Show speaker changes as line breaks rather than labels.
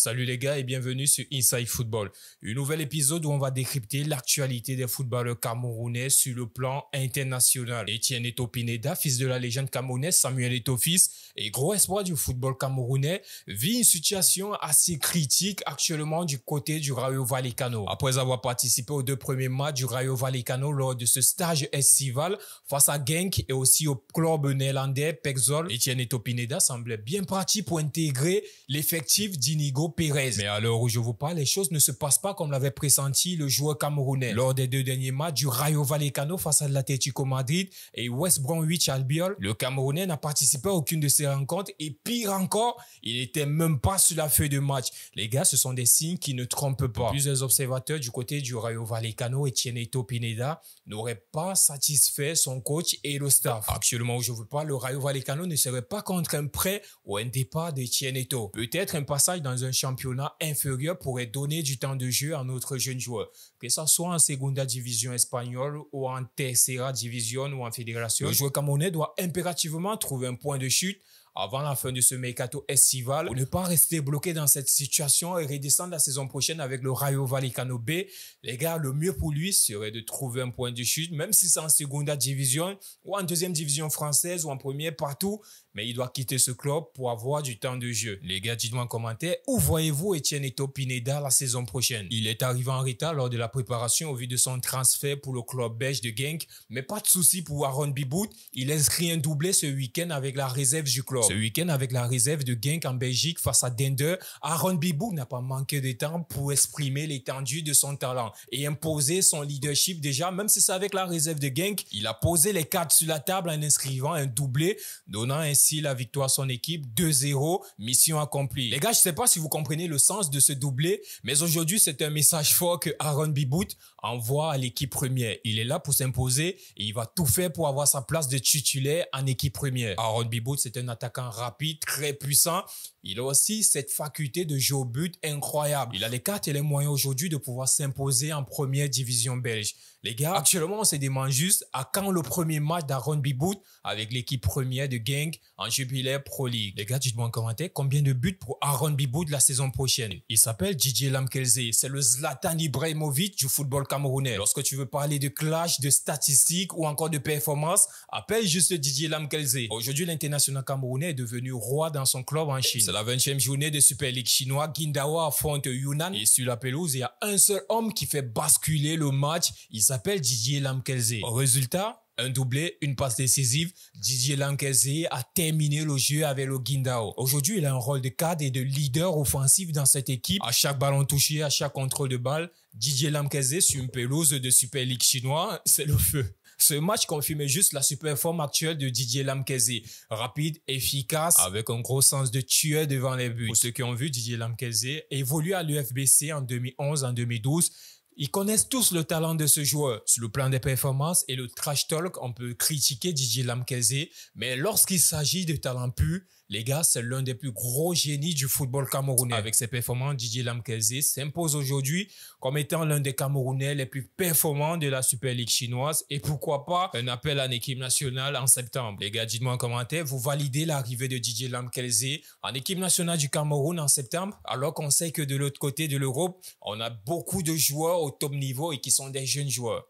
Salut les gars et bienvenue sur Inside Football. Un nouvel épisode où on va décrypter l'actualité des footballeurs camerounais sur le plan international. Etienne Eto'o Pineda, fils de la légende camerounaise Samuel Eto'o fils et gros espoir du football camerounais, vit une situation assez critique actuellement du côté du Rayo Vallecano. Après avoir participé aux deux premiers matchs du Rayo Vallecano lors de ce stage estival face à Genk et aussi au club néerlandais Pexol, Etienne Eto'o Pineda semblait bien parti pour intégrer l'effectif d'Inigo Pérez. Mais à l'heure où je vous parle, les choses ne se passent pas comme l'avait pressenti le joueur camerounais. Lors des deux derniers matchs du Rayo Vallecano face à l'Atlético Madrid et West Bromwich Albion, le Camerounais n'a participé à aucune de ces rencontres et pire encore, il n'était même pas sur la feuille de match. Les gars, ce sont des signes qui ne trompent pas. Plusieurs observateurs du côté du Rayo Vallecano, Etienne Eto'o Pineda, n'auraient pas satisfait son coach et le staff. Actuellement où je vous parle, le Rayo Vallecano ne serait pas contre un prêt ou un départ d'Etienne Eto'o. Peut-être un passage dans un championnat inférieur pourrait donner du temps de jeu à notre jeune joueur, que ce soit en Segunda Division espagnole ou en Tercera Division ou en Fédération. Le joueur camerounais doit impérativement trouver un point de chute avant la fin de ce mercato estival pour ne pas rester bloqué dans cette situation et redescendre la saison prochaine avec le Rayo Vallecano B. Les gars, le mieux pour lui serait de trouver un point de chute, même si c'est en Segunda Division ou en deuxième division française ou en première, partout. Mais il doit quitter ce club pour avoir du temps de jeu. Les gars, dites-moi en commentaire, où voyez-vous Etienne Eto'o Pineda la saison prochaine? Il est arrivé en retard lors de la préparation au vu de son transfert pour le club belge de Genk. Mais pas de souci pour Aaron Bibout. Il inscrit un doublé ce week-end avec la réserve du club. Ce week-end, avec la réserve de Genk en Belgique face à Dender, Aaron Bibout n'a pas manqué de temps pour exprimer l'étendue de son talent et imposer son leadership déjà, même si c'est avec la réserve de Genk. Il a posé les cartes sur la table en inscrivant un doublé, donnant ainsi la victoire à son équipe 2-0, mission accomplie. Les gars, je sais pas si vous comprenez le sens de ce doublé, mais aujourd'hui, c'est un message fort que Aaron Bibout envoie à l'équipe première. Il est là pour s'imposer et il va tout faire pour avoir sa place de titulaire en équipe première. Aaron Bibout, c'est un attaquant rapide, très puissant. Il a aussi cette faculté de jouer au but incroyable. Il a les cartes et les moyens aujourd'hui de pouvoir s'imposer en première division belge. Les gars, actuellement, on se demande juste à quand le premier match d'Aaron Bibout avec l'équipe première de Genk en Jupiler Pro League. Les gars, dites-moi en commentaire combien de buts pour Aaron Bibout la saison prochaine. Il s'appelle Didier Lamkelze. C'est le Zlatan Ibrahimovic du football camerounais. Lorsque tu veux parler de clash, de statistiques ou encore de performance, appelle juste Didier Lamkelze. Aujourd'hui, l'international camerounais est devenu roi dans son club en Chine. C'est la 20e journée de Super League chinois. Guindao affronte Yunnan et sur la pelouse, il y a un seul homme qui fait basculer le match. Il s'appelle Didier Lamkelze. Au résultat, un doublé, une passe décisive, Didier Lamkelze a terminé le jeu avec le Guindao. Aujourd'hui, il a un rôle de cadre et de leader offensif dans cette équipe. À chaque ballon touché, à chaque contrôle de balle, Didier Lamkelze sur une pelouse de Super League chinois, c'est le feu. Ce match confirme juste la super forme actuelle de Didier Lamkelze. Rapide, efficace, avec un gros sens de tueur devant les buts. Pour ceux qui ont vu Didier Lamkelze évoluer à l'UFBC en 2011, en 2012, ils connaissent tous le talent de ce joueur. Sur le plan des performances et le trash talk, on peut critiquer Didier Lamkelze, mais lorsqu'il s'agit de talent pur, les gars, c'est l'un des plus gros génies du football camerounais. Avec ses performances, Didier Lamkelze s'impose aujourd'hui comme étant l'un des Camerounais les plus performants de la Super League chinoise et pourquoi pas un appel en équipe nationale en septembre. Les gars, dites-moi en commentaire, vous validez l'arrivée de Didier Lamkelze en équipe nationale du Cameroun en septembre, alors qu'on sait que de l'autre côté de l'Europe, on a beaucoup de joueurs au top niveau et qui sont des jeunes joueurs.